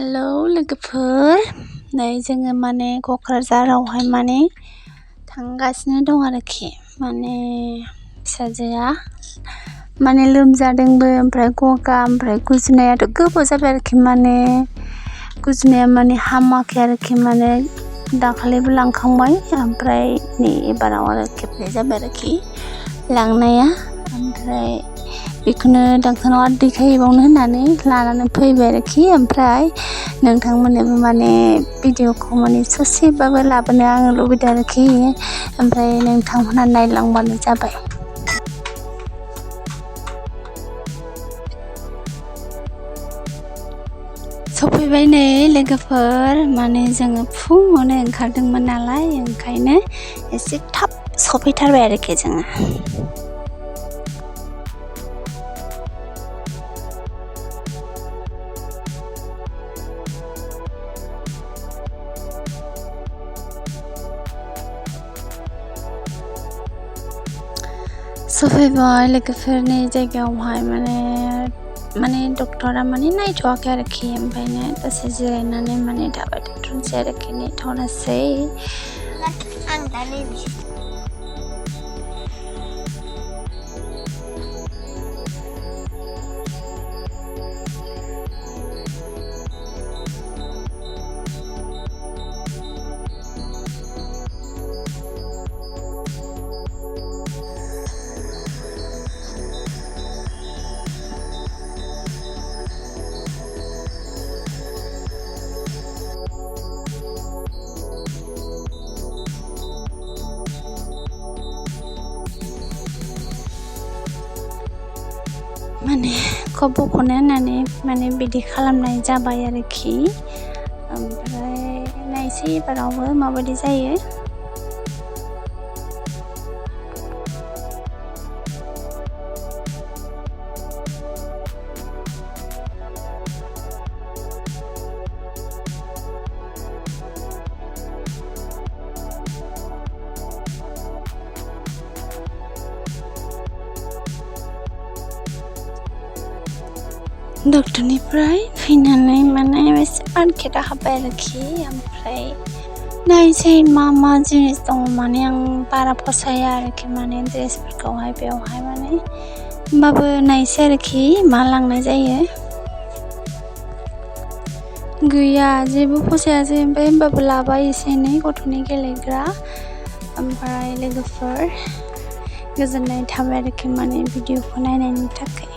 Hello लोगोफोर, नै जोङो माने क'क्राझारावहाय माने थांगासिनो दं आरोखि। माने फिसाजोआ माने लोमजादोंबो, ओमफ्राय गगा, ओमफ्राय गुजुनायाथ' गोबाव जाबाय आरोखि। माने गुजुनाया माने हामाखै आरोखि। माने दाखालिबो लांखांबाय, ओमफ्राय नै एबाराव आरो खेबनै जाबाय आरोखि लांनाया। ओमफ्राय बेखौनो डाक्टारनाव आरो देखायहैबावनो होननानै लानानै फैबाय आरोखि। ओमफ्राय नोंथांमोननोबो माने भिडिअखौ माने ससेबाबो लाबोनो आङो लुबैदों आरोखि। ओमफ्राय नोंथांमोनहा नायलांबानो जाबाय। सफैबाय नै लोगोफोर, माने जोङो फुङावनो ओंखारदोंमोन नालाय, ओंखायनो एसे थाब सफैथारबाय आरोखि जोङो। सफैबाय लोगोफोरनि जायगायावहाय माने डक्टरा माने नायथ'वाखै आरोखि। ओमफ्रायनो दसे जिरायनानै माने थाबाय थाथ'नोसै आरोखि, नेथ'नोसै। आं दा नैबे माने खब'खौनो होननानै माने बिदि खालामनाय जाबाय आरोखि। ओमफ्राय नायसै एबारावबो माबायदि जायो। डक्टरनिफ्राय फैनानै माने एसे मार्केटआ हाब्बाय आरोखि। ओमफ्राय नायसै मा जिनिस दङ। माने आं बारा फसाया आरोखि माने ड्रेसफोरखौहाय बेवहाय माने, होमबाबो नायसै आरोखि मा लांनाय जायो। गैया, जेबो फसायासै। ओमफ्राय होमबाबो लाबाय एसे एनै गथ'नि गेलेग्रा। ओमफ्राय लोगोफोर गोजोननाय थाबाय आरोखि माने भिडिअखौ नायनायनि थाखाय।